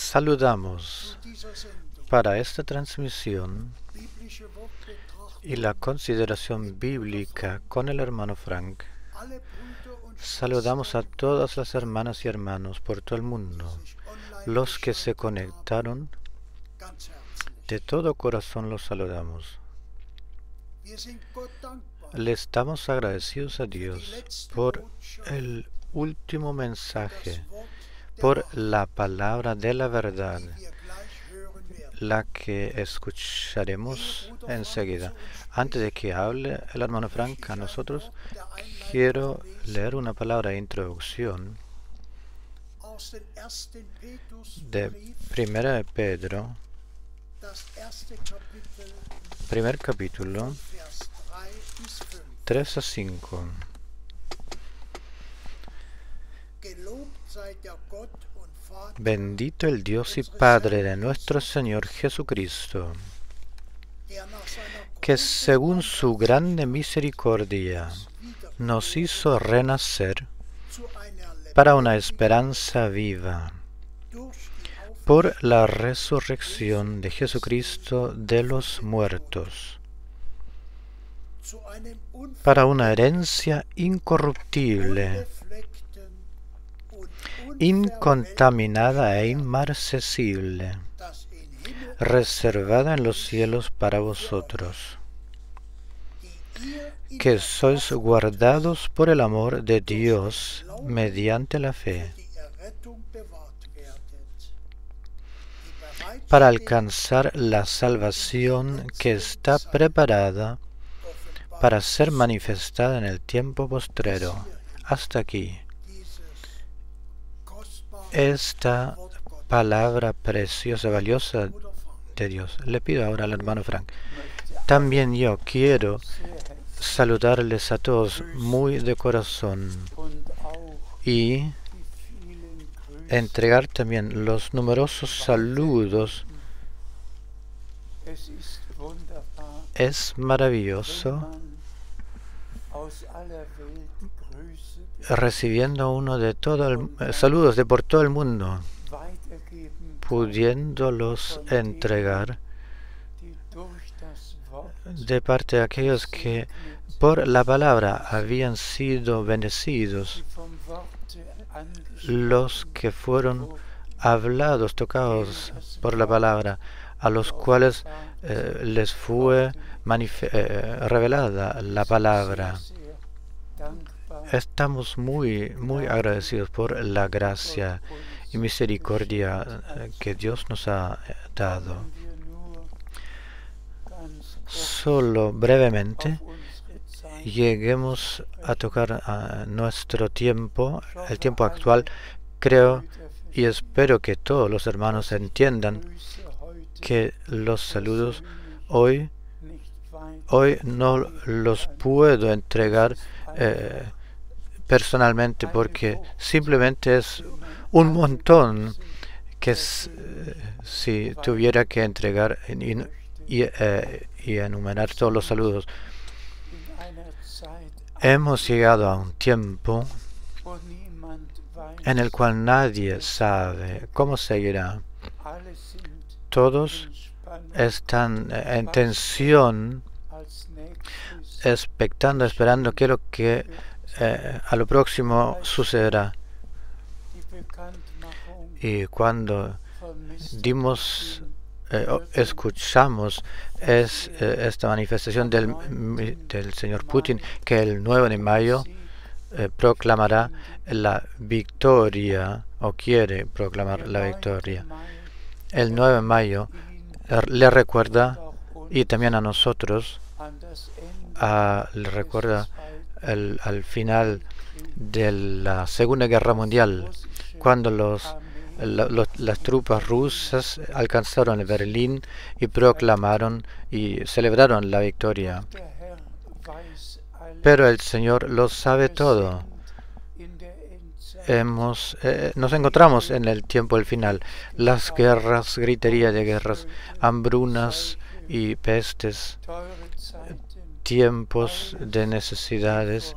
Saludamos para esta transmisión y la consideración bíblica con el hermano Frank. Saludamos a todas las hermanas y hermanos por todo el mundo, los que se conectaron. De todo corazón los saludamos. Le estamos agradecidos a Dios por el último mensaje, por la palabra de la verdad, la que escucharemos enseguida. Antes de que hable el hermano Frank a nosotros, quiero leer una palabra de introducción de Primera de Pedro, primer capítulo, 3 a 5. Bendito el Dios y Padre de nuestro Señor Jesucristo, que según su grande misericordia nos hizo renacer para una esperanza viva por la resurrección de Jesucristo de los muertos, para una herencia incorruptible, incontaminada e inmarcesible, reservada en los cielos para vosotros, que sois guardados por el amor de Dios mediante la fe, para alcanzar la salvación que está preparada para ser manifestada en el tiempo postrero. Hasta aquí. Esta palabra preciosa, valiosa de Dios. Le pido ahora al hermano Frank. También yo quiero saludarles a todos muy de corazón y entregar también los numerosos saludos. Es maravilloso recibiendo uno de saludos de por todo el mundo, pudiéndolos entregar de parte de aquellos que por la palabra habían sido bendecidos, los que fueron hablados, tocados por la palabra, a los cuales les fue revelada la palabra. Estamos muy agradecidos por la gracia y misericordia que Dios nos ha dado. Solo brevemente lleguemos a tocar a nuestro tiempo, el tiempo actual. Creo y espero que todos los hermanos entiendan que los saludos hoy no los puedo entregar personalmente, porque simplemente es un montón que si tuviera que entregar y enumerar todos los saludos. Hemos llegado a un tiempo en el cual nadie sabe cómo seguirá. Todos están en tensión, esperando qué es lo que a lo próximo sucederá. Y cuando escuchamos esta manifestación del señor Putin, que el 9 de mayo proclamará la victoria, o quiere proclamar la victoria. El 9 de mayo le recuerda, y también a nosotros, le recuerda al final de la Segunda Guerra Mundial, cuando las tropas rusas alcanzaron Berlín y proclamaron y celebraron la victoria. Pero el Señor lo sabe todo. Nos encontramos en el tiempo del final. Las guerras, gritería de guerras, hambrunas y pestes, tiempos de necesidades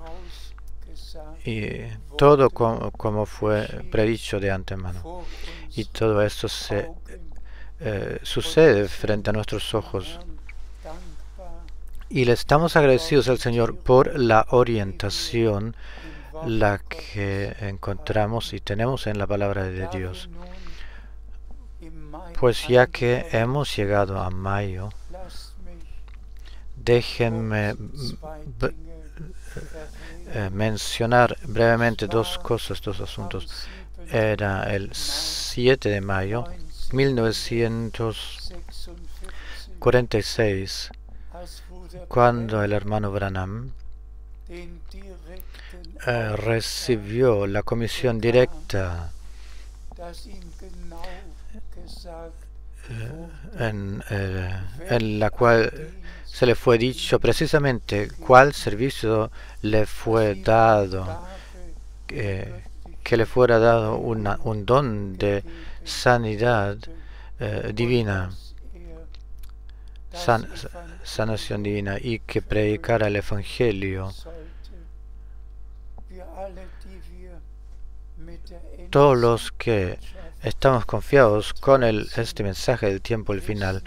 y todo como fue predicho de antemano. Y todo esto sucede frente a nuestros ojos. Y le estamos agradecidos al Señor por la orientación la que encontramos y tenemos en la palabra de Dios. Pues ya que hemos llegado a mayo, déjenme mencionar brevemente dos asuntos. Era el 7 de mayo 1946, cuando el hermano Branham recibió la comisión directa en la cual se le fue dicho precisamente cuál servicio le fue dado, que le fuera dado un don de sanidad divina, sanación divina, y que predicara el Evangelio. Todos los que estamos confiados con este mensaje del tiempo al final,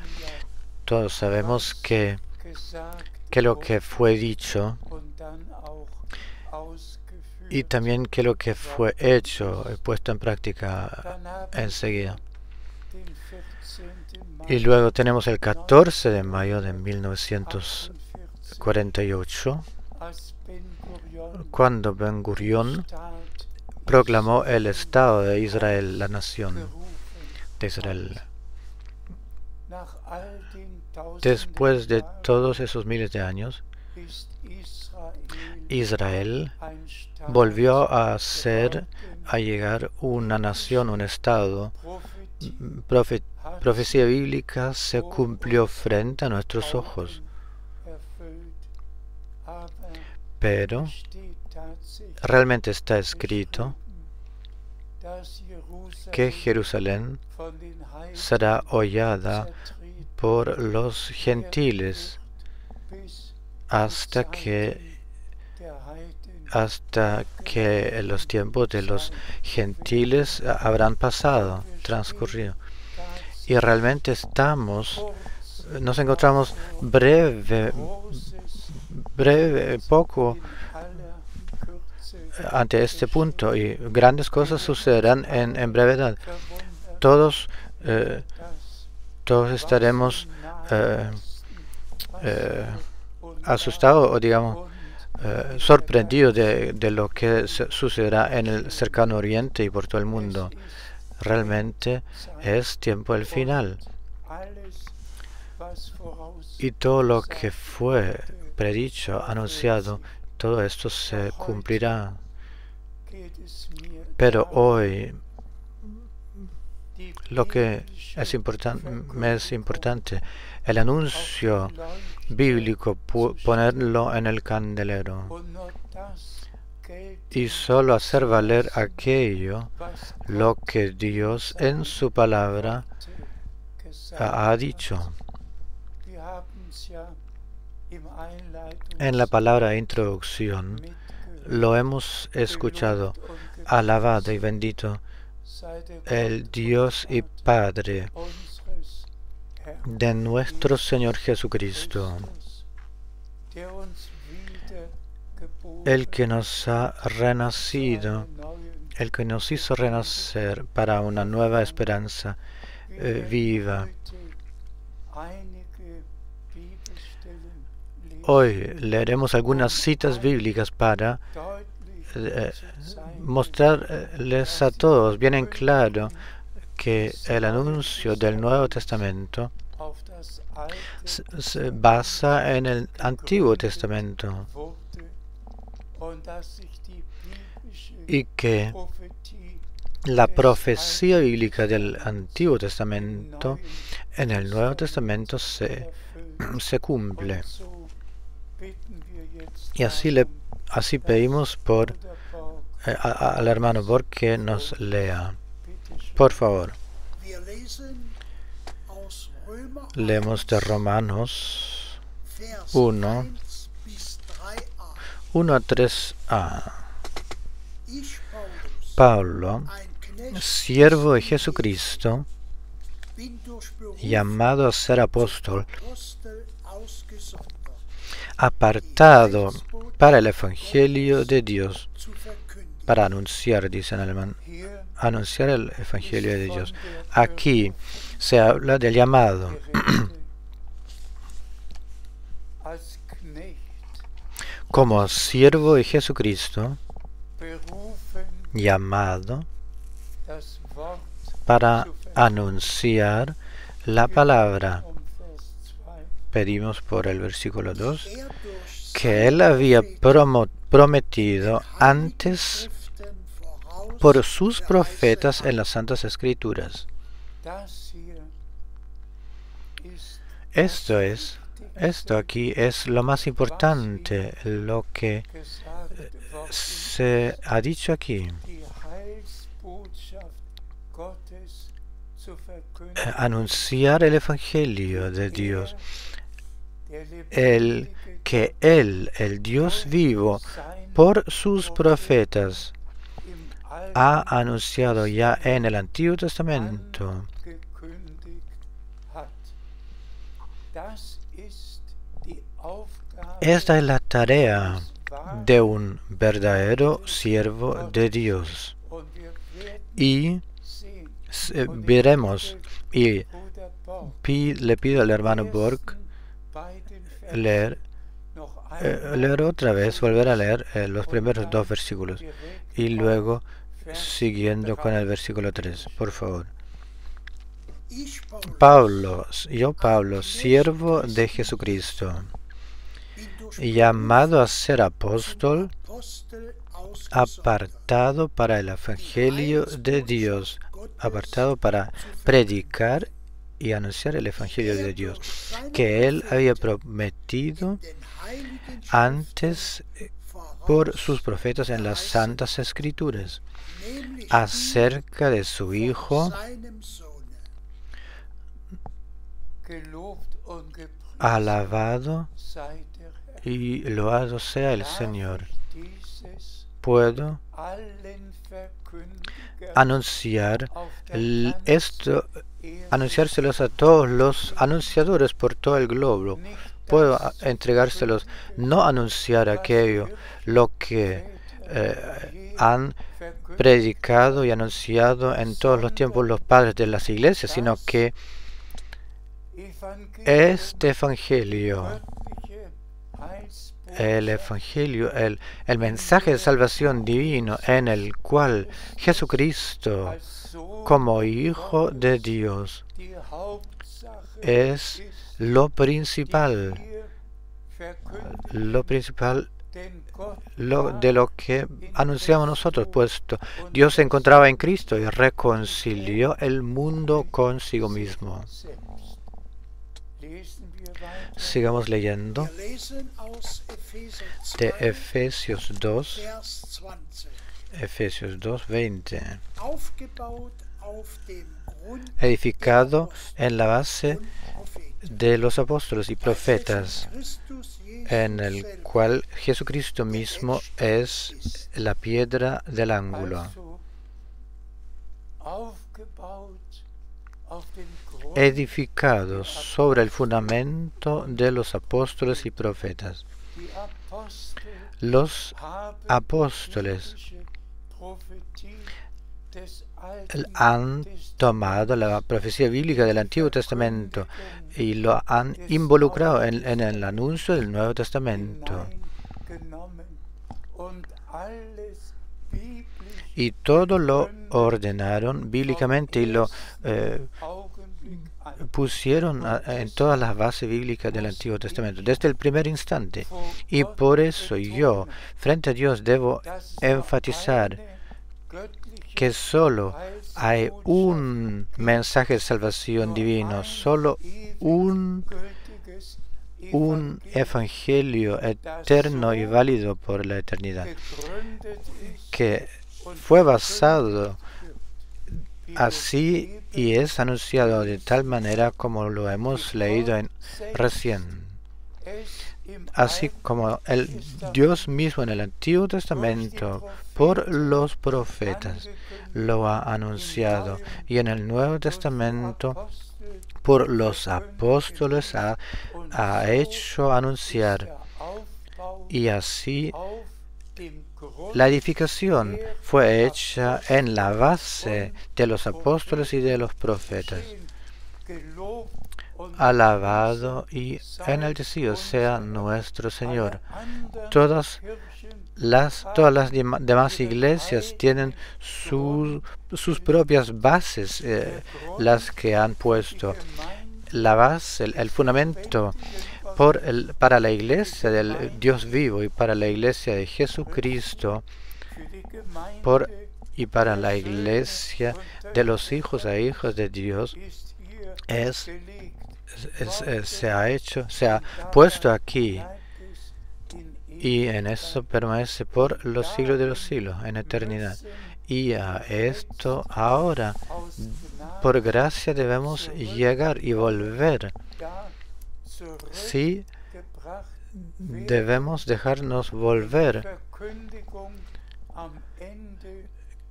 todos sabemos que lo que fue dicho y también que lo que fue hecho y puesto en práctica enseguida. Y luego tenemos el 14 de mayo de 1948, cuando Ben Gurión proclamó el Estado de Israel, la nación de Israel. Después de todos esos miles de años, Israel volvió a llegar una nación, un Estado. Profecía bíblica se cumplió frente a nuestros ojos. Pero realmente está escrito que Jerusalén será hollada por los gentiles hasta que los tiempos de los gentiles habrán pasado, transcurrido. Y realmente nos encontramos poco ante este punto, y grandes cosas sucederán en brevedad. Todos estaremos asustados o digamos sorprendidos de lo que sucederá en el cercano oriente y por todo el mundo. Realmente es tiempo del final. Y todo lo que fue predicho, anunciado, todo esto se cumplirá. Pero hoy lo que me es importante, el anuncio bíblico, ponerlo en el candelero y solo hacer valer aquello lo que Dios en su palabra ha dicho. En la palabra de introducción lo hemos escuchado: alabado y bendito el Dios y Padre de nuestro Señor Jesucristo, el que nos ha renacido, el que nos hizo renacer para una nueva esperanza viva. Hoy leeremos algunas citas bíblicas para mostrarles a todos bien en claro que el anuncio del Nuevo Testamento se basa en el Antiguo Testamento y que la profecía bíblica del Antiguo Testamento en el Nuevo Testamento se cumple. Y así pedimos al hermano Borg que nos lea. Por favor. Leemos de Romanos 1 a 3a. Pablo, siervo de Jesucristo, llamado a ser apóstol, apartado para el Evangelio de Dios, para anunciar, dice en alemán, anunciar el Evangelio de Dios. Aquí se habla del llamado. Como siervo de Jesucristo, llamado para anunciar la palabra. Pedimos por el versículo 2 que Él había prometido antes por sus profetas en las Santas Escrituras. Esto aquí es lo más importante, lo que se ha dicho aquí. Anunciar el Evangelio de Dios. El Dios vivo, por sus profetas, ha anunciado ya en el Antiguo Testamento. Esta es la tarea de un verdadero siervo de Dios. Y veremos, y le pido al hermano Borg leer otra vez, volver a leer los primeros 2 versículos y luego siguiendo con el versículo 3, por favor. Pablo, siervo de Jesucristo, llamado a ser apóstol, apartado para el Evangelio de Dios, apartado para predicar y anunciar el Evangelio de Dios, que Él había prometido antes por sus profetas en las Santas Escrituras, acerca de su Hijo, alabado y loado sea el Señor. Puedo anunciar esto, anunciárselos a todos los anunciadores por todo el globo. Puedo entregárselos, no anunciar aquello, lo que han predicado y anunciado en todos los tiempos los padres de las iglesias, sino que este Evangelio, el mensaje de salvación divino en el cual Jesucristo, como Hijo de Dios, es lo principal de lo que anunciamos nosotros, puesto Dios se encontraba en Cristo y reconcilió el mundo consigo mismo. Sigamos leyendo de Efesios 2, 20. Edificado en la base de los apóstoles y profetas, en el cual Jesucristo mismo es la piedra del ángulo. Edificados sobre el fundamento de los apóstoles y profetas. Los apóstoles han tomado la profecía bíblica del Antiguo Testamento y lo han involucrado en el anuncio del Nuevo Testamento. Y todo lo ordenaron bíblicamente y lo pusieron en todas las bases bíblicas del Antiguo Testamento, desde el primer instante. Y por eso yo, frente a Dios, debo enfatizar que solo hay un mensaje de salvación divino, solo un evangelio eterno y válido por la eternidad, que fue basado así y es anunciado de tal manera como lo hemos leído recién. así como el Dios mismo en el Antiguo Testamento por los profetas lo ha anunciado, y en el Nuevo Testamento por los apóstoles ha hecho anunciar. Y así la edificación fue hecha en la base de los apóstoles y de los profetas. Alabado y enaltecido sea nuestro Señor. Todas las demás iglesias tienen sus propias bases, las que han puesto. La base, el fundamento para la iglesia del Dios vivo y para la iglesia de Jesucristo y para la iglesia de los hijos e hijas de Dios se ha puesto aquí, y en eso permanece por los siglos de los siglos, en eternidad. Y a esto ahora, por gracia, debemos llegar y volver. Sí, debemos dejarnos volver,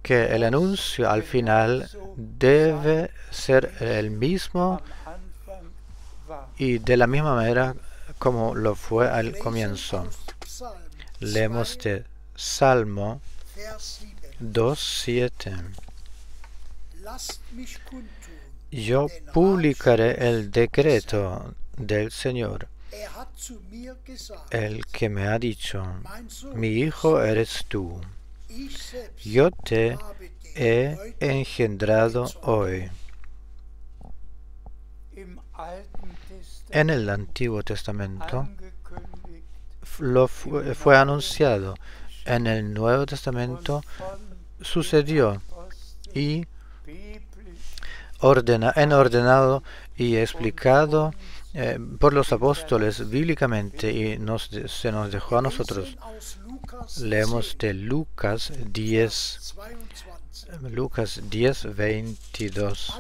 que el anuncio al final debe ser el mismo y de la misma manera como lo fue al comienzo. Leemos de Salmo 2:7. Yo publicaré el decreto del Señor, el que me ha dicho, mi hijo eres tú, yo te he engendrado hoy. En el Antiguo Testamento fue anunciado, en el Nuevo Testamento sucedió, y ordenado y explicado por los apóstoles bíblicamente, y se nos dejó a nosotros. Leemos de Lucas 10:22.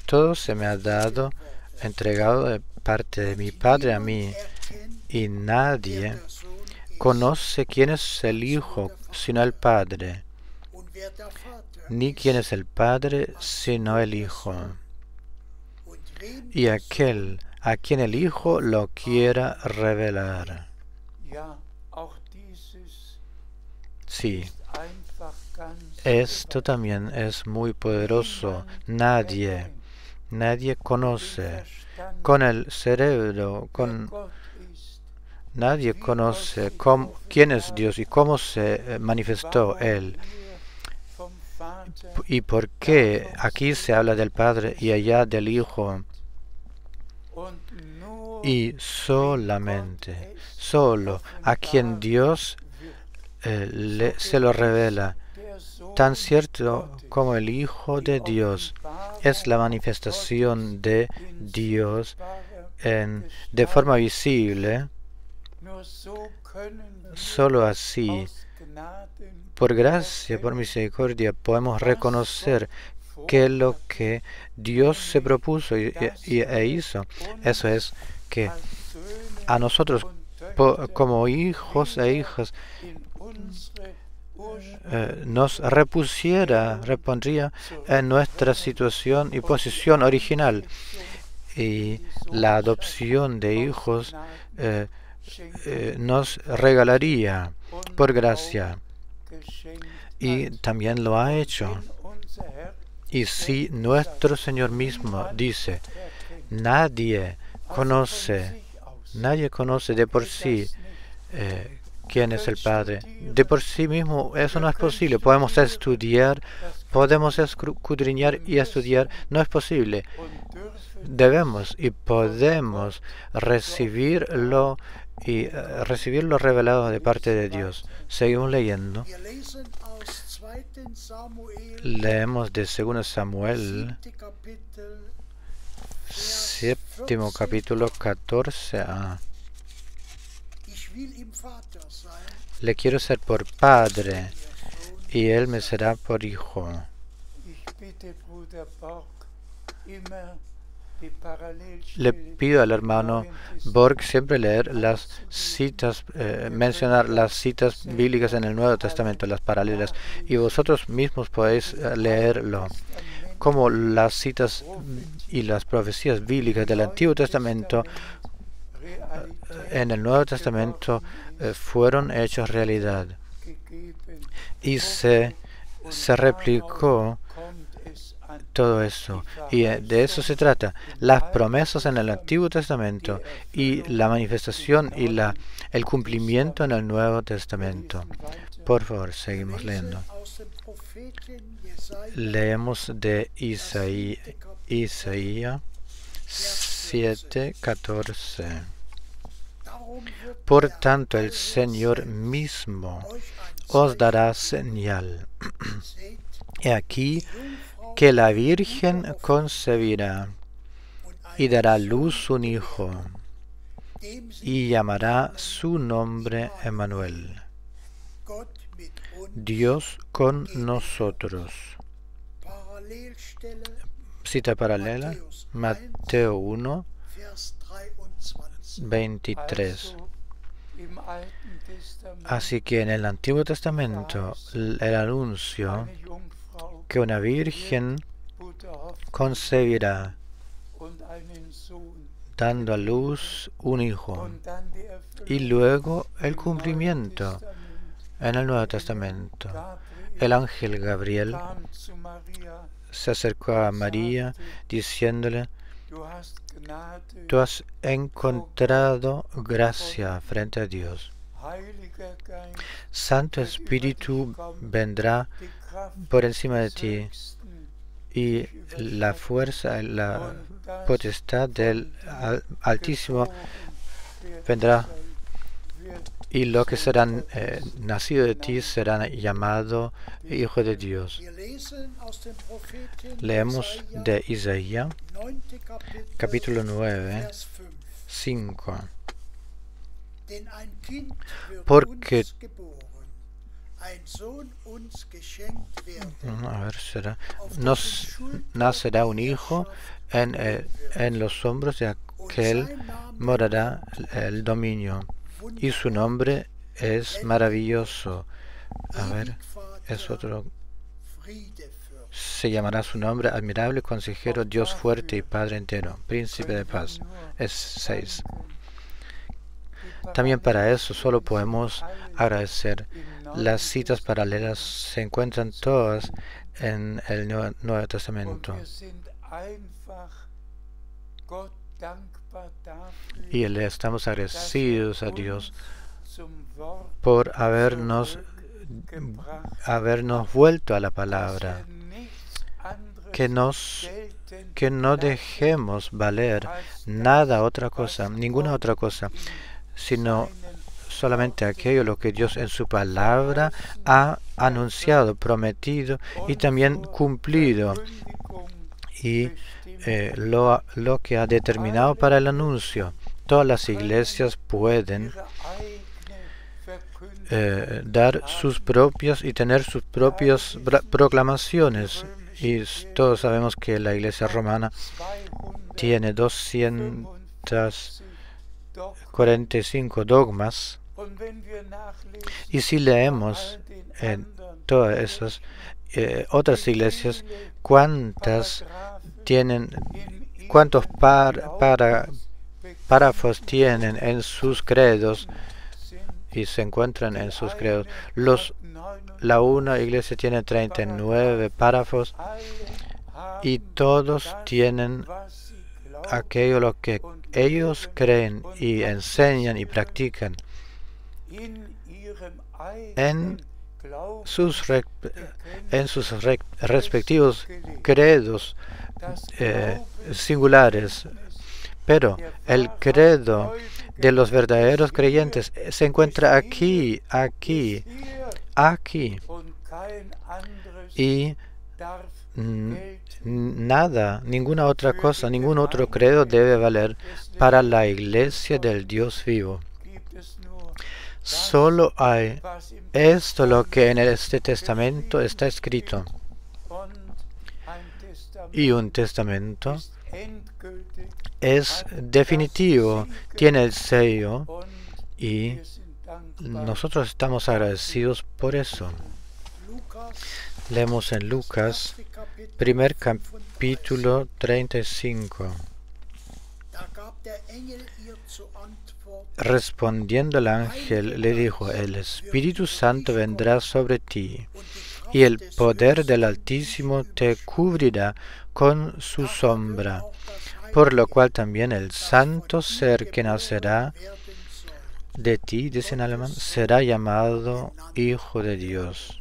Todo se me ha dado, entregado de parte de mi Padre a mí, y nadie conoce quién es el Hijo sino el Padre, ni quién es el Padre sino el Hijo, y aquel a quien el Hijo lo quiera revelar. Sí, esto también es muy poderoso. Nadie conoce con el cerebro, nadie conoce quién es Dios y cómo se manifestó Él. ¿Y por qué aquí se habla del Padre y allá del Hijo? Y solo a quien Dios se lo revela, tan cierto como el Hijo de Dios es la manifestación de Dios de forma visible. Solo así, por gracia, por misericordia, podemos reconocer que lo que Dios se propuso e hizo, eso es que a nosotros como hijos e hijas nos repondría en nuestra situación y posición original, y la adopción de hijos nos regalaría por gracia, y también lo ha hecho. Y si nuestro Señor mismo dice, nadie conoce de por sí quién es el Padre, de por sí mismo eso no es posible. Podemos estudiar, podemos escudriñar y estudiar, no es posible. Debemos y podemos recibirlo revelado de parte de Dios. Seguimos leyendo. Leemos de 2 Samuel, 7º capítulo, 14a. Le quiero ser por padre, y él me será por hijo. Le pido al hermano Borg siempre leer las citas, mencionar las citas bíblicas en el Nuevo Testamento, las paralelas, y vosotros mismos podéis leerlo, como las citas y las profecías bíblicas del Antiguo Testamento en el Nuevo Testamento fueron hechos realidad. Y se replicó todo eso. Y de eso se trata. Las promesas en el Antiguo Testamento y la manifestación y el cumplimiento en el Nuevo Testamento. Por favor, seguimos leyendo. Leemos de Isaías 7:14. Por tanto, el Señor mismo os dará señal. He aquí que la Virgen concebirá y dará a luz un hijo, y llamará su nombre Emmanuel, Dios con nosotros. Cita paralela, Mateo 1, 23. Así que en el Antiguo Testamento el anuncio que una virgen concebirá dando a luz un hijo, y luego el cumplimiento en el Nuevo Testamento. El ángel Gabriel se acercó a María diciéndole: tú has encontrado gracia frente a Dios. Santo Espíritu vendrá por encima de ti, y la fuerza, la potestad del Altísimo vendrá, y lo que será nacido de ti será llamado Hijo de Dios. Leemos de Isaías, capítulo 9, 5. Porque nos nacerá un hijo, en los hombros de aquel morará el dominio, y su nombre es maravilloso. Es otro. Se llamará su nombre admirable, consejero, Dios fuerte y Padre entero, príncipe de paz. Es 6. También para eso solo podemos agradecer. Las citas paralelas se encuentran todas en el Nuevo Testamento. Y le estamos agradecidos a Dios por habernos vuelto a la palabra, que no dejemos valer ninguna otra cosa, sino solamente aquello lo que Dios en su palabra ha anunciado, prometido y también cumplido, y lo que ha determinado para el anuncio. Todas las iglesias pueden dar sus propias y tener sus propias proclamaciones, y todos sabemos que la iglesia romana tiene 245 dogmas, y si leemos en todas esas otras iglesias cuántos párrafos tienen en sus credos, y se encuentran en sus credos. La una iglesia tiene 39 párrafos, y todos tienen aquello lo que ellos creen y enseñan y practican en sus respectivos credos singulares. Pero el credo de los verdaderos creyentes se encuentra aquí, y ninguna otra cosa, ningún otro credo debe valer para la iglesia del Dios vivo. Solo hay esto lo que en este testamento está escrito, y un testamento es definitivo, tiene el sello y nosotros estamos agradecidos por eso. Leemos en Lucas, primer capítulo 35. Respondiendo el ángel le dijo, el Espíritu Santo vendrá sobre ti, y el poder del Altísimo te cubrirá con su sombra, por lo cual también el santo ser que nacerá de ti, dice en alemán, será llamado Hijo de Dios.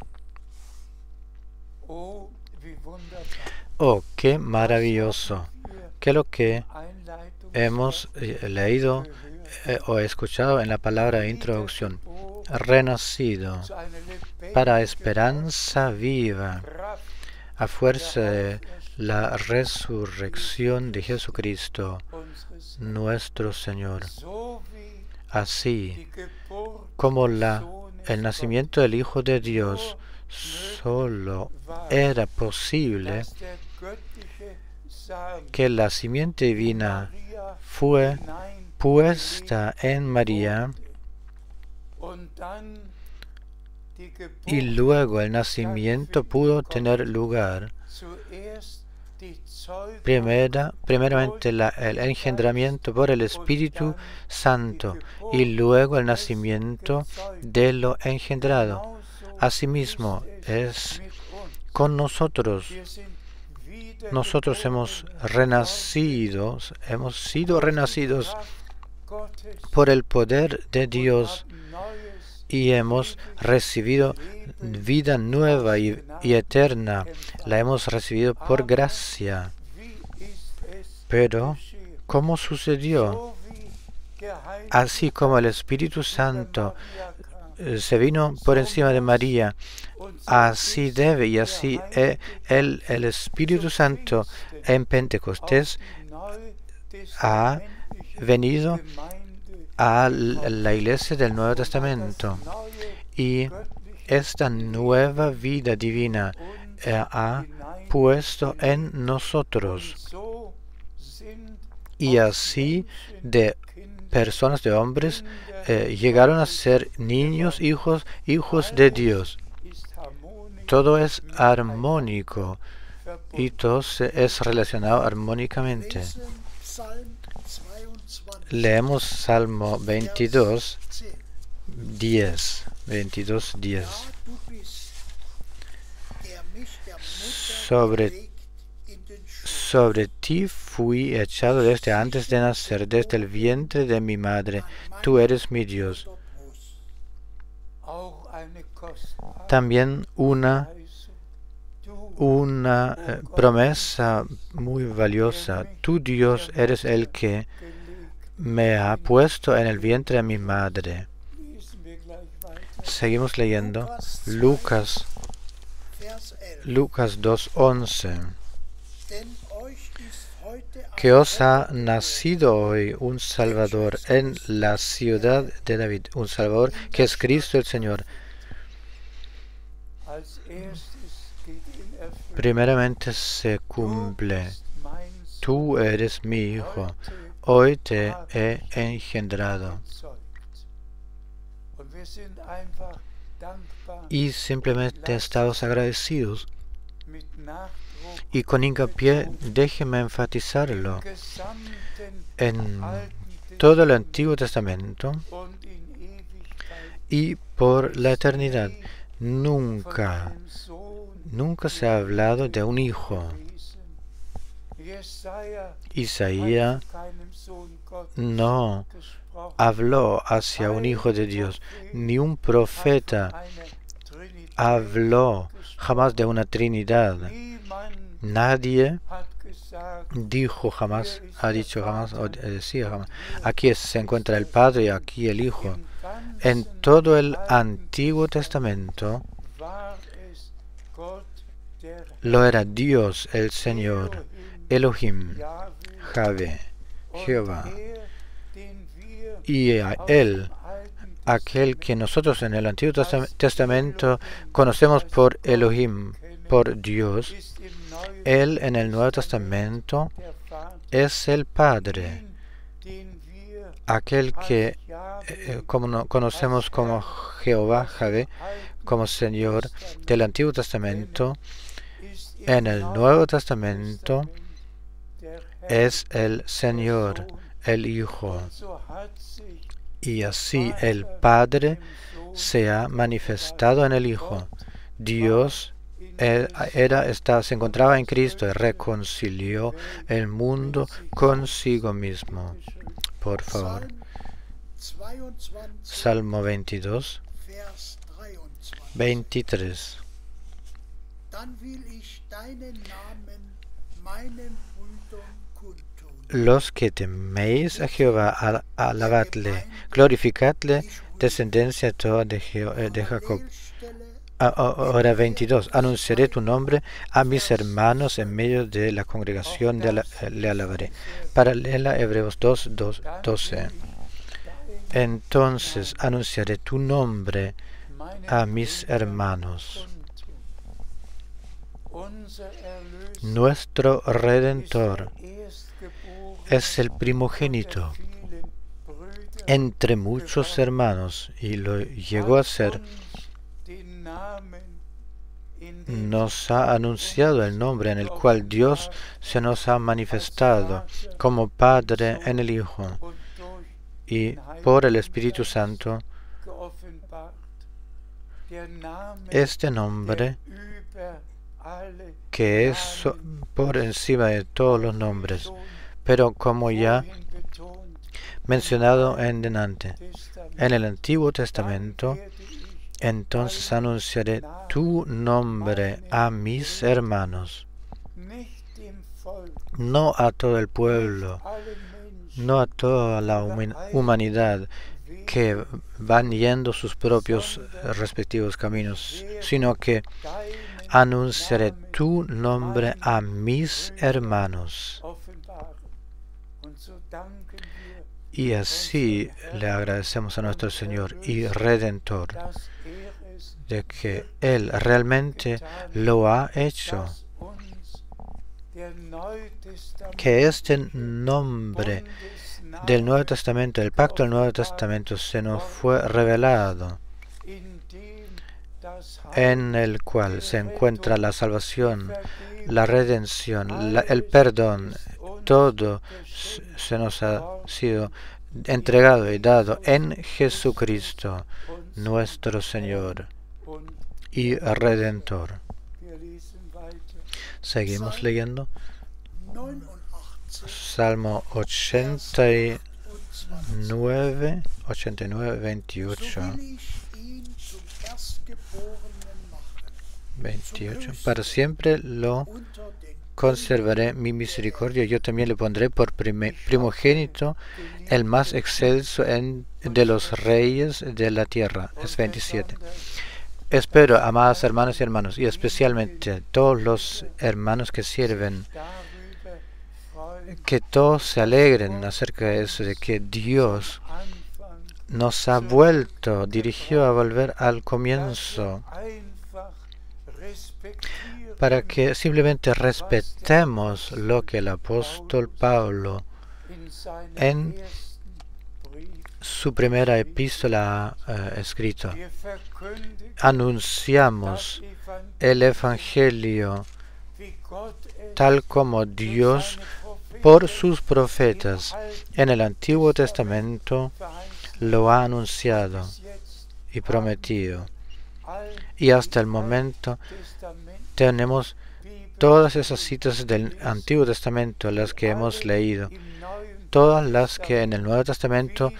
Oh, qué maravilloso, que lo que hemos leído o escuchado en la palabra de introducción, renacido para esperanza viva, a fuerza de la resurrección de Jesucristo, nuestro Señor. Así como el nacimiento del Hijo de Dios solo era posible, que la simiente divina fue puesta en María y luego el nacimiento pudo tener lugar. Primeramente el engendramiento por el Espíritu Santo y luego el nacimiento de lo engendrado. Asimismo es con nosotros. Nosotros hemos sido renacidos por el poder de Dios y hemos recibido vida nueva y eterna. La hemos recibido por gracia. Pero, ¿cómo sucedió? Así como el Espíritu Santo se vino por encima de María, así debe y así el Espíritu Santo en Pentecostés ha venido a la iglesia del Nuevo Testamento, y esta nueva vida divina ha puesto en nosotros, y así de personas, de hombres, llegaron a ser niños, hijos de Dios. Todo es armónico y todo es relacionado armónicamente. Leemos Salmo 22, 10. Sobre ti fui echado desde antes de nacer, desde el vientre de mi madre. Tú eres mi Dios. También una promesa muy valiosa. Tú, Dios, eres el que me ha puesto en el vientre de mi madre. Seguimos leyendo Lucas 2:11. Que os ha nacido hoy un Salvador en la ciudad de David, un Salvador que es Cristo el Señor. Primeramente se cumple. Tú eres mi Hijo, hoy te he engendrado. Y simplemente estamos agradecidos. Y con hincapié, déjeme enfatizarlo, en todo el Antiguo Testamento y por la eternidad, nunca se ha hablado de un hijo. Isaías no habló hacia un hijo de Dios, ni un profeta habló jamás de una Trinidad. Nadie dijo jamás, ha dicho jamás, o decía jamás, aquí se encuentra el Padre y aquí el Hijo. En todo el Antiguo Testamento lo era Dios el Señor, Elohim, Jahwe, Jehová. Y a Él, aquel que nosotros en el Antiguo Testamento conocemos por Elohim, por Dios, Él en el Nuevo Testamento es el Padre, aquel que como conocemos como Jehová, Javé, como Señor del Antiguo Testamento. En el Nuevo Testamento es el Señor, el Hijo. Y así el Padre se ha manifestado en el Hijo. Dios se encontraba en Cristo y reconcilió el mundo consigo mismo. Por favor. Salmo 22, 23. Los que teméis a Jehová, alabadle, glorificadle, descendencia toda de Jacob. Ahora 22. Anunciaré tu nombre a mis hermanos en medio de la congregación, le alabaré. Paralela Hebreos 12. Entonces anunciaré tu nombre a mis hermanos. Nuestro Redentor es el primogénito entre muchos hermanos y lo llegó a ser. Nos ha anunciado el nombre en el cual Dios se nos ha manifestado como Padre en el Hijo y por el Espíritu Santo. Este nombre que es por encima de todos los nombres, pero como ya mencionado en delante, en el Antiguo Testamento, entonces anunciaré tu nombre a mis hermanos, no a todo el pueblo, no a toda la humanidad que van yendo sus propios respectivos caminos, sino que anunciaré tu nombre a mis hermanos. Y así le agradecemos a nuestro Señor y Redentor de que Él realmente lo ha hecho, que este nombre del Nuevo Testamento, el pacto del Nuevo Testamento, se nos fue revelado, en el cual se encuentra la salvación, la redención, el perdón. Todo se nos ha sido entregado y dado en Jesucristo, nuestro Señor y Redentor. Seguimos leyendo. Salmo 89, 28. 28. Para siempre lo conservaré mi misericordia, yo también le pondré por primogénito, el más excelso de los reyes de la tierra. Es 27. Espero, amadas hermanas y hermanos, y especialmente todos los hermanos que sirven, que todos se alegren acerca de eso, de que Dios nos ha dirigió a volver al comienzo, para que simplemente respetemos lo que el apóstol Pablo en su primera epístola ha escrito. Anunciamos el Evangelio tal como Dios por sus profetas en el Antiguo Testamento lo ha anunciado y prometido. Y hasta el momento tenemos todas esas citas del Antiguo Testamento, las que hemos leído, todas las que en el Nuevo Testamento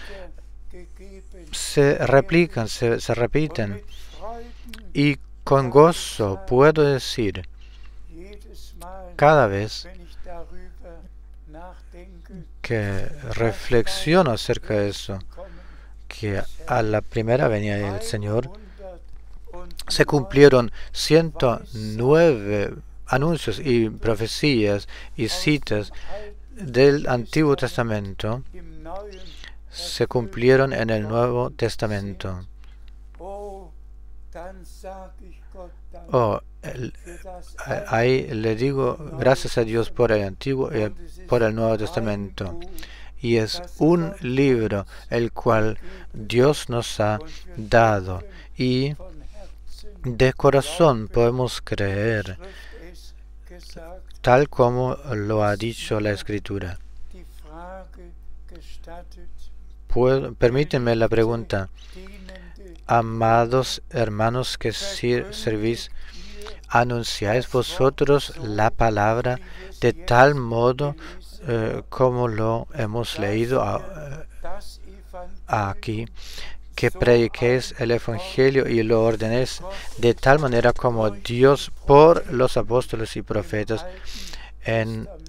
se replican, se repiten. Y con gozo puedo decir, cada vez que reflexiono acerca de eso, que a la primera venida del Señor se cumplieron 109 anuncios y profecías y citas del Antiguo Testamento, se cumplieron en el Nuevo Testamento. ahí le digo gracias a Dios por el Antiguo y por el Nuevo Testamento. Y es un libro el cual Dios nos ha dado. Y de corazón podemos creer, tal como lo ha dicho la Escritura. Permítanme la pregunta. Amados hermanos que servís, ¿anunciáis vosotros la palabra de tal modo como lo hemos leído aquí, que prediquéis el Evangelio y lo ordenéis de tal manera como Dios por los apóstoles y profetas,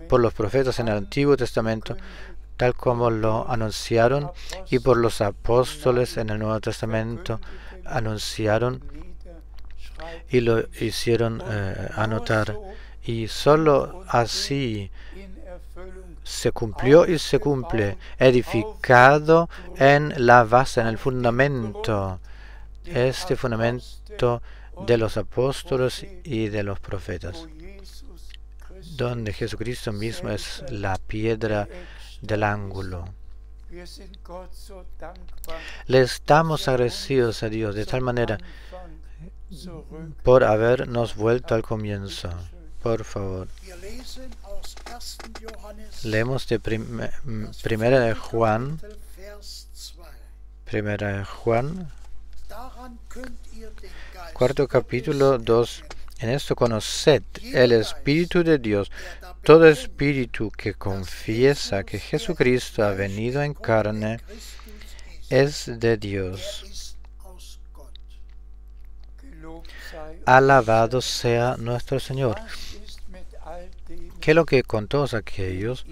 por los profetas en el Antiguo Testamento, tal como lo anunciaron, y por los apóstoles en el Nuevo Testamento anunciaron y lo hicieron anotar? Y solo así se cumplió y se cumple, edificado en la base, en el fundamento, este fundamento de los apóstoles y de los profetas, donde Jesucristo mismo es la piedra del ángulo. Le estamos agradecidos a Dios de tal manera por habernos vuelto al comienzo. Por favor. Leemos de Primera de Juan. Primera de Juan, cuarto capítulo 2. En esto conoced el Espíritu de Dios. Todo espíritu que confiesa que Jesucristo ha venido en carne es de Dios. Alabado sea nuestro Señor. Que lo que con todos aquellos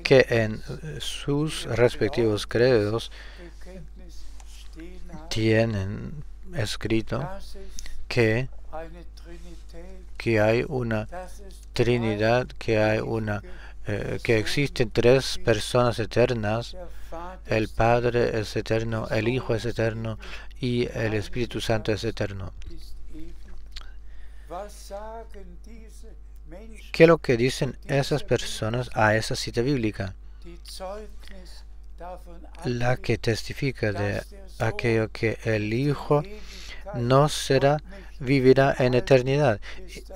que en sus respectivos credos tienen escrito que hay una Trinidad, que existen tres personas eternas: el Padre es eterno, el Hijo es eterno y el Espíritu Santo es eterno. ¿Qué es lo que dicen esas personas a esa cita bíblica? La que testifica de aquello que el Hijo no vivirá en eternidad,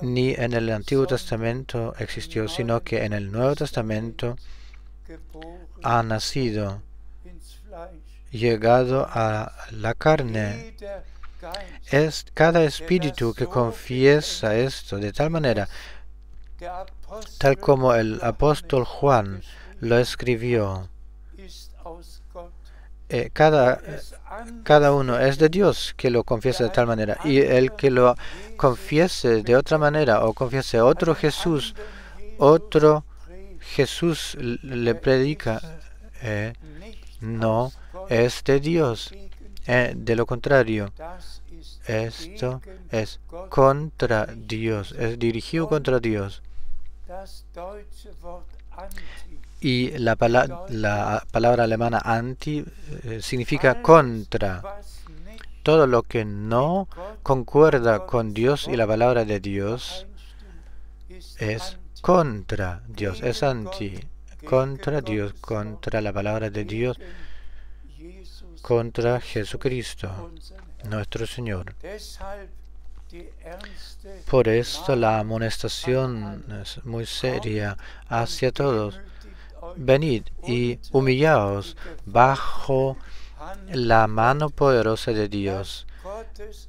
ni en el Antiguo Testamento existió, sino que en el Nuevo Testamento ha nacido, llegado a la carne. Es cada espíritu que confiesa esto de tal manera, tal como el apóstol Juan lo escribió. Cada uno es de Dios que lo confiesa de tal manera, y el que lo confiese de otra manera o confiese otro Jesús le predica, no es de Dios. De lo contrario, esto es contra Dios, es dirigido contra Dios. Y la palabra alemana anti significa contra. Todo lo que no concuerda con Dios y la palabra de Dios es contra Dios, es anti, contra Dios, contra la palabra de Dios, contra Jesucristo, nuestro Señor. Por esto la amonestación es muy seria hacia todos. Venid y humillaos bajo la mano poderosa de Dios.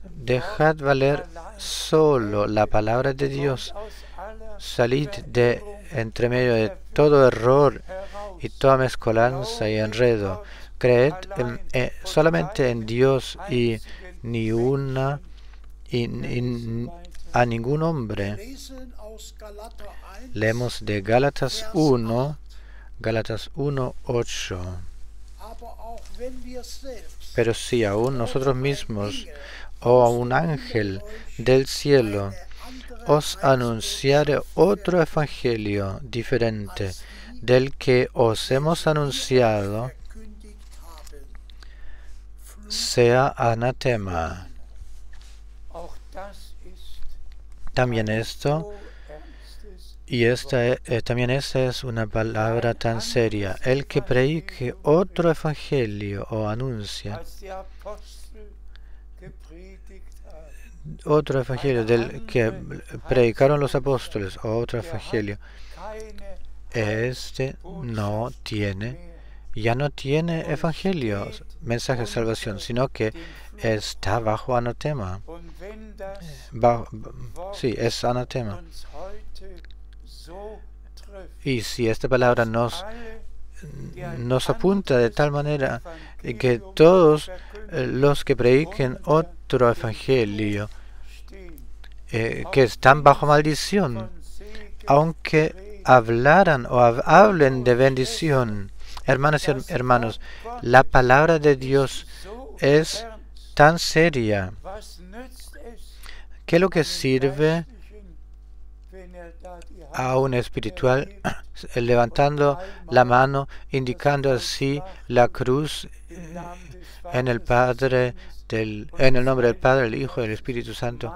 Dejad valer solo la palabra de Dios. Salid de entre medio de todo error y toda mezcolanza y enredo. Creed solamente en Dios y a ningún hombre. Leemos de Gálatas 1:8. Pero si aún nosotros mismos o a un ángel del cielo os anunciare otro evangelio diferente del que os hemos anunciado, sea anatema. También esto, también esta es una palabra tan seria. El que predique otro evangelio o anuncia otro evangelio del que predicaron los apóstoles o otro evangelio, este ya no tiene evangelio, mensaje de salvación, sino que está bajo anatema. Sí, es anatema. Y si esta palabra nos apunta de tal manera que todos los que prediquen otro evangelio, que están bajo maldición, aunque hablaran o hablen de bendición. Hermanas y hermanos, la palabra de Dios es tan seria. ¿Qué es lo que sirve a un espiritual levantando la mano, indicando así la cruz en el nombre del Padre, del Hijo y del Espíritu Santo,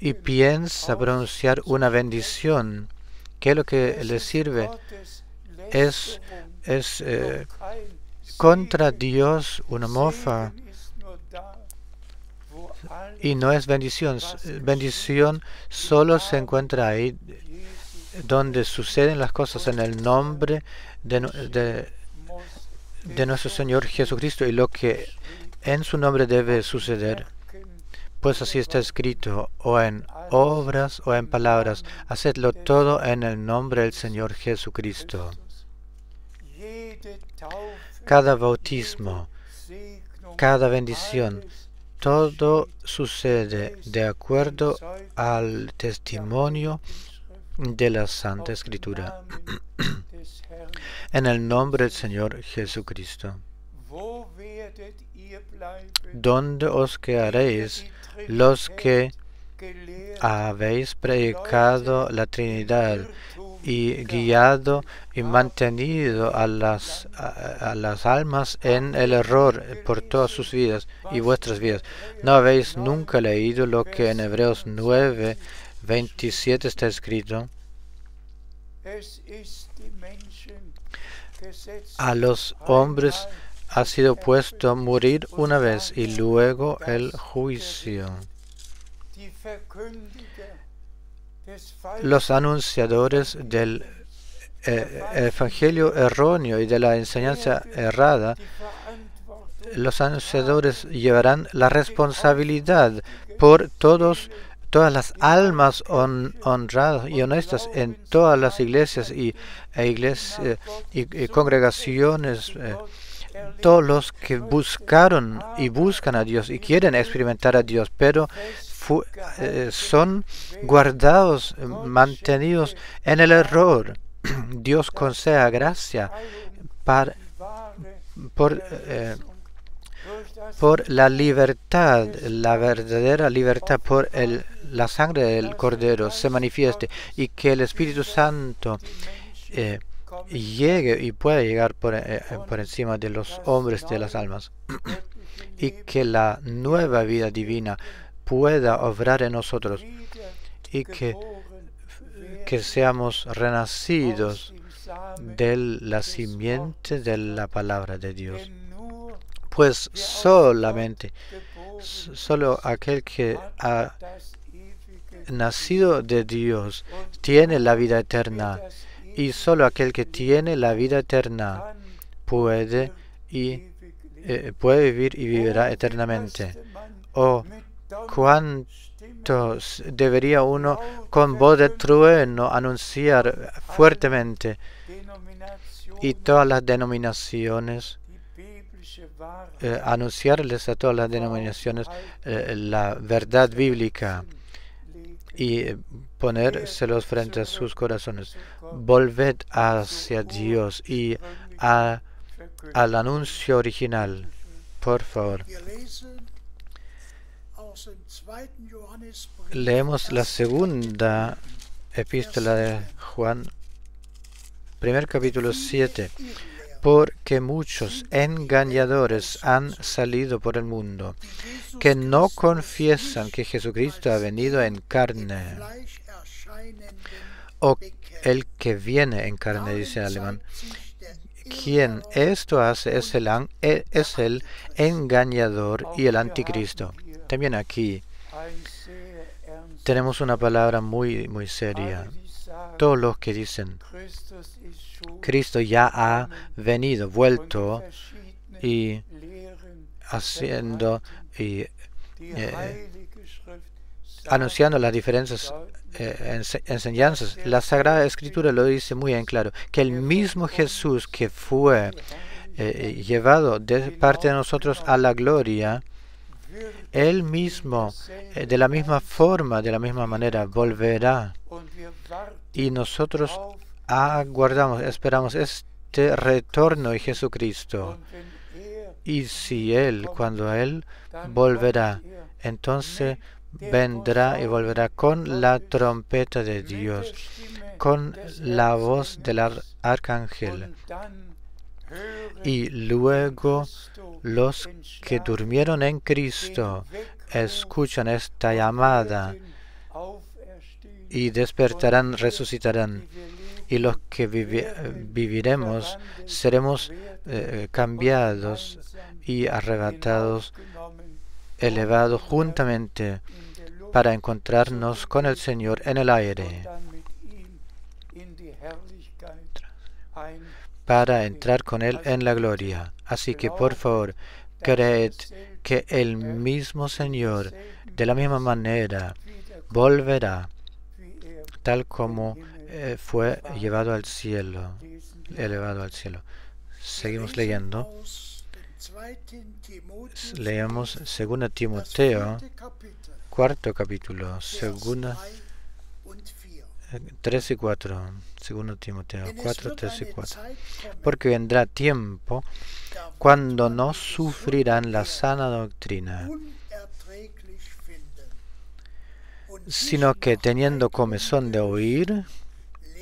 y piensa pronunciar una bendición? ¿Qué es lo que le sirve? Es contra Dios una mofa, y no es bendición. Bendición solo se encuentra ahí donde suceden las cosas en el nombre de nuestro Señor Jesucristo y lo que en su nombre debe suceder. Pues así está escrito, o en obras o en palabras, hacedlo todo en el nombre del Señor Jesucristo. Cada bautismo, cada bendición, todo sucede de acuerdo al testimonio de la Santa Escritura, en el nombre del Señor Jesucristo. ¿Dónde os quedaréis los que habéis predicado la Trinidad y guiado y mantenido a las almas en el error por todas sus vidas y vuestras vidas? ¿No habéis nunca leído lo que en Hebreos 9:27 está escrito? A los hombres ha sido puesto morir una vez y luego el juicio. Los anunciadores del evangelio erróneo y de la enseñanza errada, los anunciadores llevarán la responsabilidad por todas las almas honradas y honestas en todas las iglesias y congregaciones, todos los que buscaron y buscan a Dios y quieren experimentar a Dios, pero son guardados, mantenidos en el error. Dios conceda gracia por la libertad, la verdadera libertad, por la sangre del Cordero se manifieste, y que el Espíritu Santo llegue y pueda llegar por encima de los hombres, de las almas, y que la nueva vida divina pueda obrar en nosotros, y que seamos renacidos de la simiente de la palabra de Dios. Pues solo aquel que ha nacido de Dios tiene la vida eterna, y solo aquel que tiene la vida eterna puede vivir y vivirá eternamente. Oh, cuánto debería uno con voz de trueno anunciar fuertemente, y todas las denominaciones, anunciarles a todas las denominaciones la verdad bíblica y ponérselos frente a sus corazones. Volved hacia Dios y al anuncio original, por favor. Leemos la segunda epístola de Juan, primer capítulo 7. porque muchos engañadores han salido por el mundo, que no confiesan que Jesucristo ha venido en carne, o el que viene en carne, dice en alemán. Quien esto hace es el engañador y el anticristo. También aquí tenemos una palabra muy seria. Todos los que dicen Cristo ya ha venido, vuelto y haciendo y anunciando las diferentes enseñanzas. La Sagrada Escritura lo dice muy en claro, que el mismo Jesús que fue llevado de parte de nosotros a la gloria, Él mismo, de la misma forma, de la misma manera, volverá. Y nosotros aguardamos, esperamos este retorno de Jesucristo. Y si cuando Él volverá, entonces vendrá y volverá con la trompeta de Dios, con la voz del arcángel. Y luego los que durmieron en Cristo escuchan esta llamada y despertarán, resucitarán. Y los que viviremos seremos cambiados y arrebatados, elevados juntamente para encontrarnos con el Señor en el aire, para entrar con Él en la gloria. Así que por favor, creed que el mismo Señor de la misma manera volverá, tal como fue llevado al cielo, elevado al cielo. Seguimos leyendo. Leemos 2 Timoteo, cuarto capítulo, 3 y 4. 2 Timoteo 4, 3 y 4. Porque vendrá tiempo cuando no sufrirán la sana doctrina, sino que teniendo comezón de oír,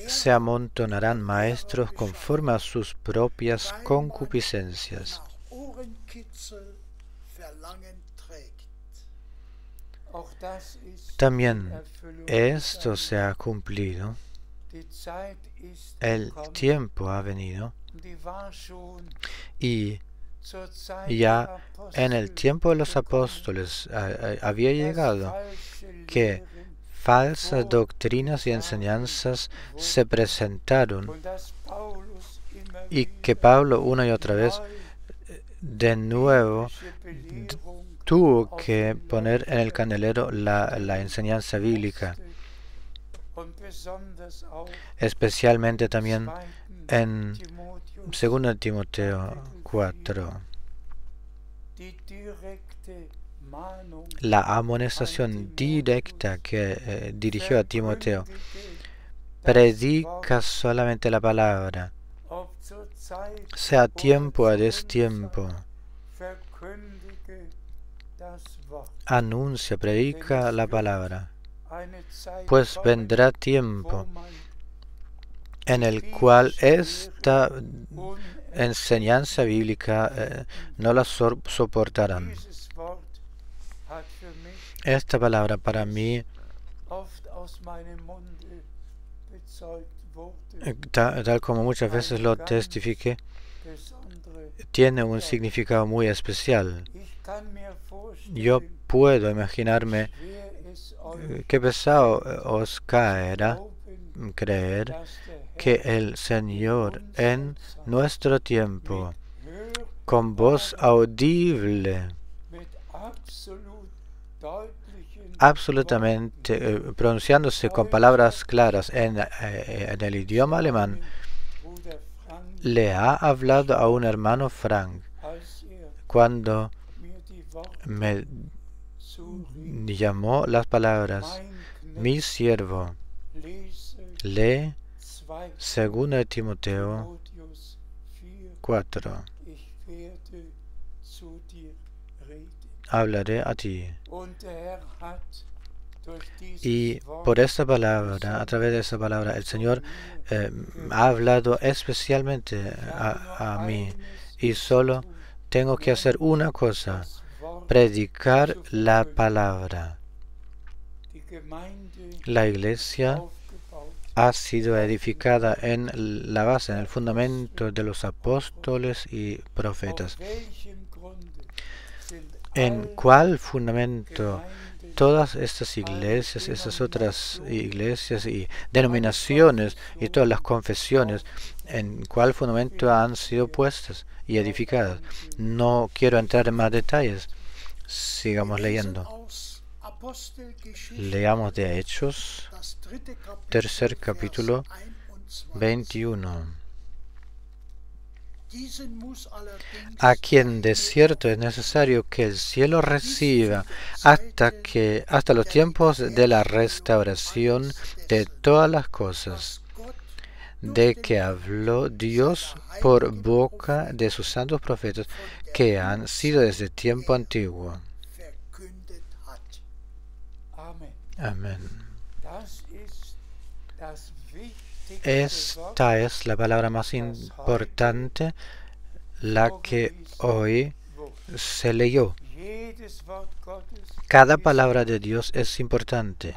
se amontonarán maestros conforme a sus propias concupiscencias. También esto se ha cumplido. El tiempo ha venido y ya en el tiempo de los apóstoles había llegado que falsas doctrinas y enseñanzas se presentaron y que Pablo una y otra vez de nuevo tuvo que poner en el candelero la enseñanza bíblica, especialmente también en 2 Timoteo 4. La amonestación directa que dirigió a Timoteo: predica solamente la palabra, sea tiempo o a destiempo. Anuncia, predica la palabra, pues vendrá tiempo en el cual esta enseñanza bíblica no la soportarán. Esta palabra para mí, tal como muchas veces lo testifiqué, tiene un significado muy especial. Yo puedo imaginarme qué pesado os caerá creer que el Señor en nuestro tiempo, con voz audible, absolutamente pronunciándose con palabras claras en el idioma alemán, le ha hablado a un hermano Frank cuando me llamó las palabras: mi siervo, lee 2 Timoteo 4. Hablaré a ti. Y por esta palabra, a través de esta palabra, el Señor ha hablado especialmente a mí. Y solo tengo que hacer una cosa: predicar la palabra. La iglesia ha sido edificada en la base, en el fundamento de los apóstoles y profetas. ¿En cuál fundamento todas estas iglesias, esas otras iglesias y denominaciones y todas las confesiones, en cuál fundamento han sido puestas y edificadas? No quiero entrar en más detalles. Sigamos leyendo. Leamos de Hechos, tercer capítulo, 21. A quien de cierto es necesario que el cielo reciba hasta los tiempos de la restauración de todas las cosas, de que habló Dios por boca de sus santos profetas que han sido desde tiempo antiguo. Amén. Esta es la palabra más importante, la que hoy se leyó. Cada palabra de Dios es importante,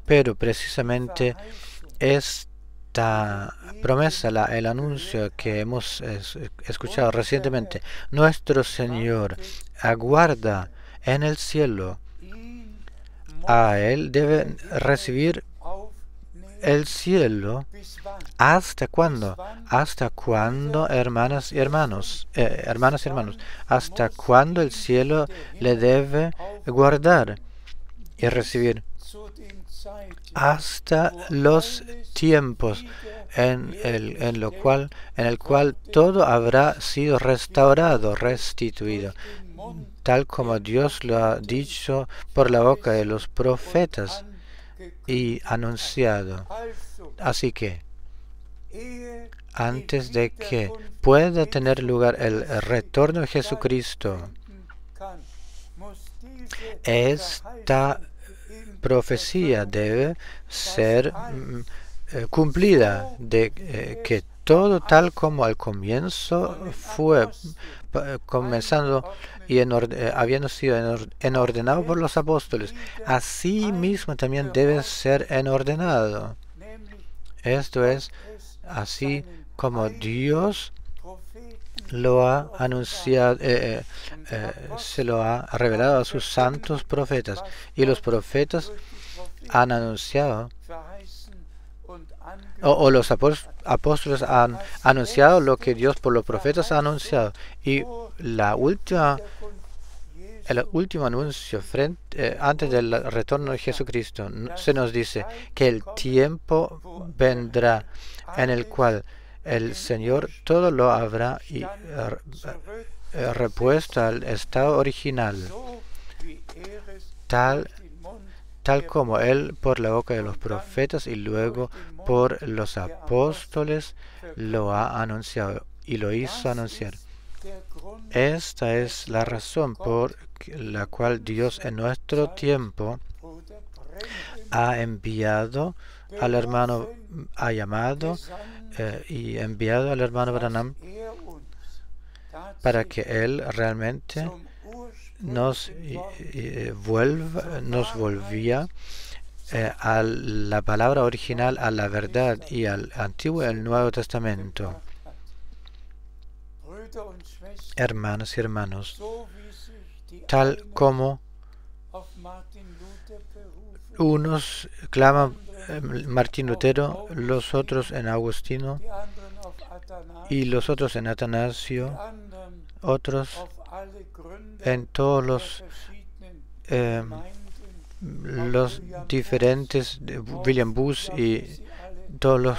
pero precisamente esta promesa, el anuncio que hemos escuchado recientemente, nuestro Señor aguarda en el cielo. A Él debe recibir el cielo. ¿Hasta cuándo? ¿Hasta cuándo, hermanas y hermanos? ¿Hasta cuándo el cielo le debe guardar y recibir? Hasta los tiempos en el cual todo habrá sido restaurado, restituido, tal como Dios lo ha dicho por la boca de los profetas y anunciado. Así que, antes de que pueda tener lugar el retorno de Jesucristo, esta profecía debe ser cumplida, de que todo tal como al comienzo fue comenzando y habiendo sido enordenado por los apóstoles, así mismo también debe ser enordenado. Esto es, así como Dios lo ha anunciado, se lo ha revelado a sus santos profetas, y los profetas han anunciado, o los apóstoles han anunciado lo que Dios por los profetas ha anunciado. Y el último anuncio antes del retorno de Jesucristo se nos dice que el tiempo vendrá en el cual el Señor todo lo habrá repuesto al estado original, tal como Él por la boca de los profetas y luego por los apóstoles lo ha anunciado y lo hizo anunciar. Esta es la razón por la cual Dios en nuestro tiempo ha enviado al hermano, ha llamado y enviado al hermano Branham para que Él realmente nos volvía a la palabra original, a la verdad y al Antiguo y al Nuevo Testamento. Hermanos y hermanos, tal como unos claman Martín Lutero, los otros en Agustino y los otros en Atanasio, otros en todos los diferentes William Booth y todos los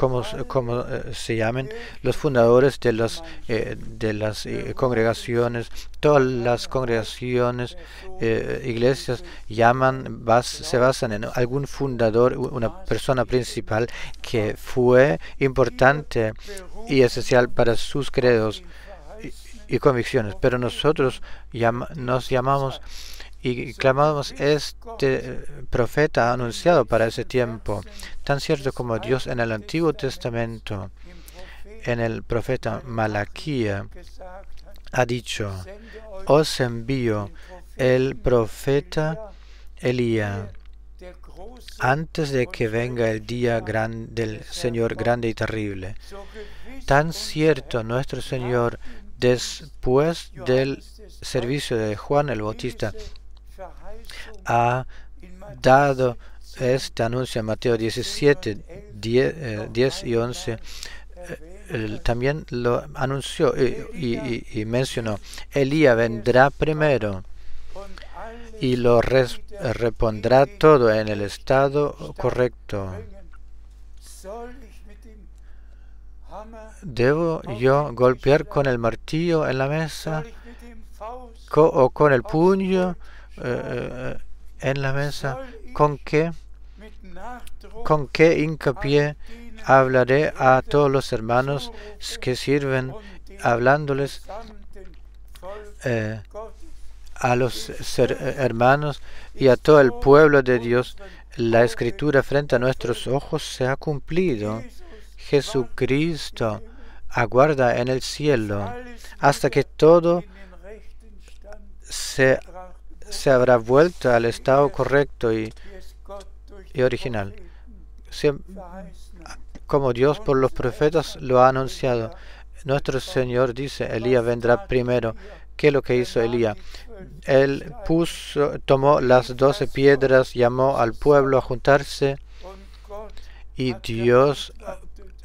como se llamen, los fundadores de las congregaciones, todas las congregaciones, iglesias se basan en algún fundador, una persona principal que fue importante y esencial para sus credos y convicciones. Pero nosotros nos llamamos y clamamos, este profeta anunciado para ese tiempo. Tan cierto como Dios en el Antiguo Testamento, en el profeta Malaquía, ha dicho, os envío el profeta Elías antes de que venga el día del Señor grande y terrible. Tan cierto nuestro Señor, después del servicio de Juan el Bautista, ha dado este anuncio en Mateo 17, 10 y 11. También lo anunció y mencionó, Elías vendrá primero y lo repondrá todo en el estado correcto. ¿Debo yo golpear con el martillo en la mesa o con el puño en la mesa? ¿Con qué hincapié hablaré a todos los hermanos que sirven, hablándoles a los hermanos y a todo el pueblo de Dios? La escritura frente a nuestros ojos se ha cumplido. Jesucristo aguarda en el cielo hasta que todo se habrá vuelto al estado correcto y original, como Dios por los profetas lo ha anunciado. Nuestro Señor dice, Elías vendrá primero. ¿Qué es lo que hizo Elías? Él tomó las 12 piedras, llamó al pueblo a juntarse y Dios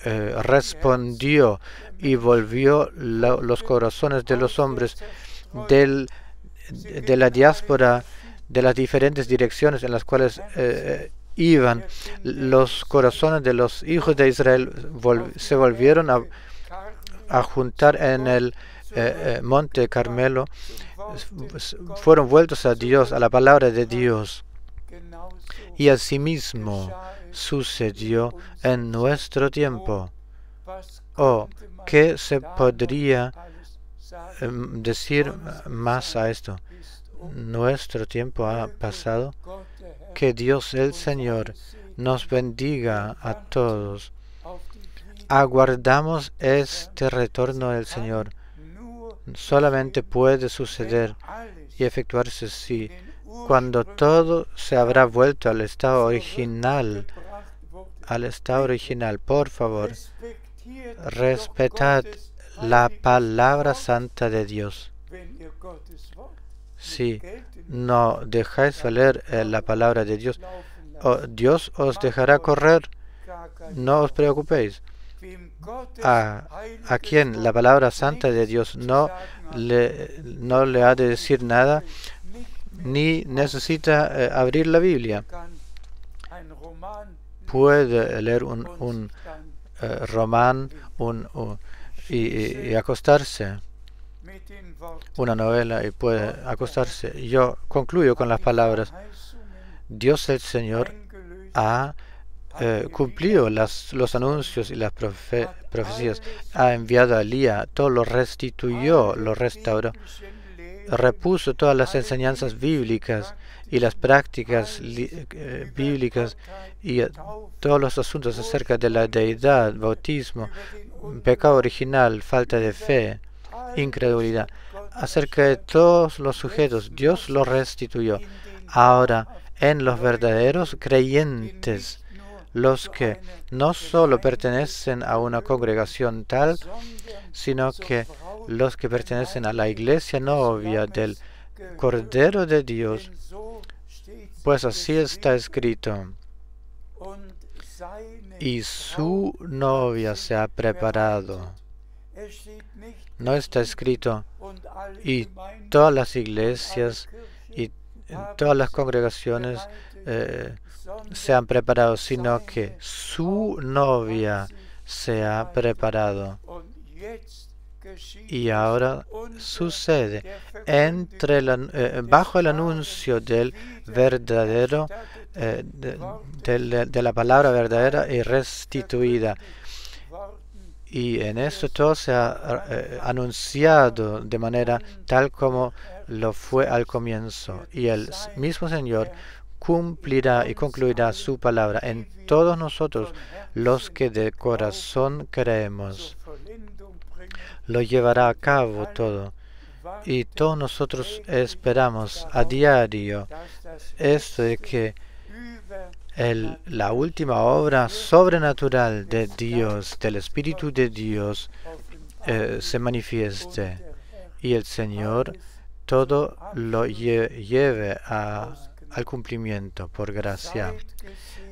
respondió y volvió los corazones de los hombres de la diáspora, de las diferentes direcciones en las cuales iban. Los corazones de los hijos de Israel se volvieron a juntar en el monte Carmelo, fueron vueltos a Dios, a la palabra de Dios. Y asimismo sucedió en nuestro tiempo. ¿Qué se podría decir más a esto? Nuestro tiempo ha pasado. Que Dios el Señor nos bendiga a todos. Aguardamos este retorno del Señor. Solamente puede suceder y efectuarse si cuando todo se habrá vuelto al estado original. Por favor, respetad la palabra santa de Dios. Si no dejáis valer la palabra de Dios, Dios os dejará correr. No os preocupéis. A quien la palabra santa de Dios no le ha de decir nada, ni necesita abrir la Biblia. Puede leer un román y acostarse, una novela, y puede acostarse. Yo concluyo con las palabras. Dios el Señor ha cumplió los anuncios y las profecías, ha enviado a Elías, todo lo restituyó, lo restauró, repuso todas las enseñanzas bíblicas y las prácticas bíblicas y todos los asuntos acerca de la deidad, bautismo, pecado original, falta de fe, incredulidad. Acerca de todos los sujetos, Dios los restituyó. Ahora, en los verdaderos creyentes, los que no solo pertenecen a una congregación tal, sino que los que pertenecen a la iglesia novia del Cordero de Dios, pues así está escrito, y su novia se ha preparado. No está escrito, y todas las iglesias y todas las congregaciones se han preparado, sino que su novia se ha preparado. Y ahora sucede bajo el anuncio del verdadero, de la palabra verdadera y restituida. Y en esto todo se ha anunciado de manera tal como lo fue al comienzo. Y el mismo Señor cumplirá y concluirá su palabra en todos nosotros, los que de corazón creemos. Lo llevará a cabo todo. Y todos nosotros esperamos a diario esto de que la última obra sobrenatural de Dios, del Espíritu de Dios, se manifieste y el Señor todo lo lleve al cumplimiento por gracia.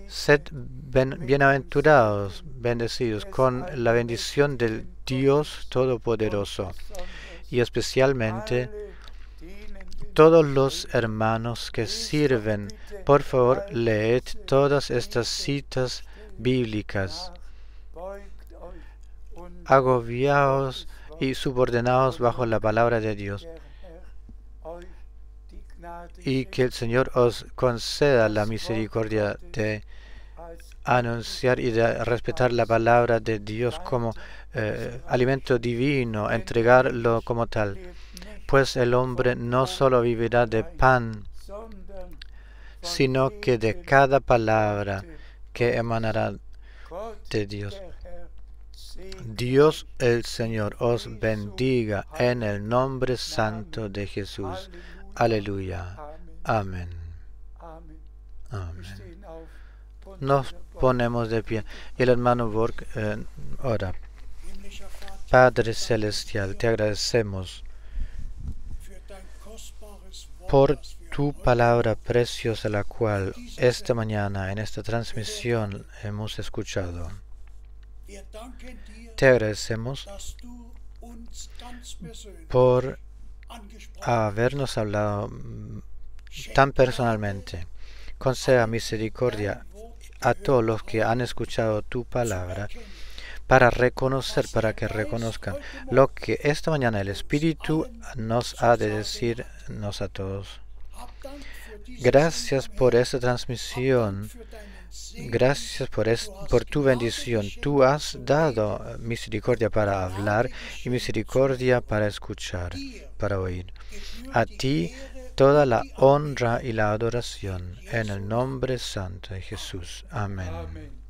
Sed bienaventurados, bendecidos con la bendición del Dios Todopoderoso, y especialmente todos los hermanos que sirven. Por favor, leed todas estas citas bíblicas, agobiados y subordinados bajo la palabra de Dios, y que el Señor os conceda la misericordia de anunciar y de respetar la palabra de Dios como alimento divino, entregarlo como tal. Pues el hombre no solo vivirá de pan, sino que de cada palabra que emanará de Dios. Dios el Señor os bendiga en el nombre santo de Jesús. Aleluya. Amén. Amén. Nos ponemos de pie. Y el hermano Borg ora. Padre Celestial, te agradecemos por tu palabra preciosa, la cual esta mañana en esta transmisión hemos escuchado. Te agradecemos por habernos hablado tan personalmente. Conceda misericordia a todos los que han escuchado tu palabra, para que reconozcan lo que esta mañana el Espíritu nos ha de decirnos a todos. Gracias por esta transmisión. Gracias por tu bendición. Tú has dado misericordia para hablar y misericordia para escuchar, para oír. A ti toda la honra y la adoración en el nombre santo de Jesús. Amén.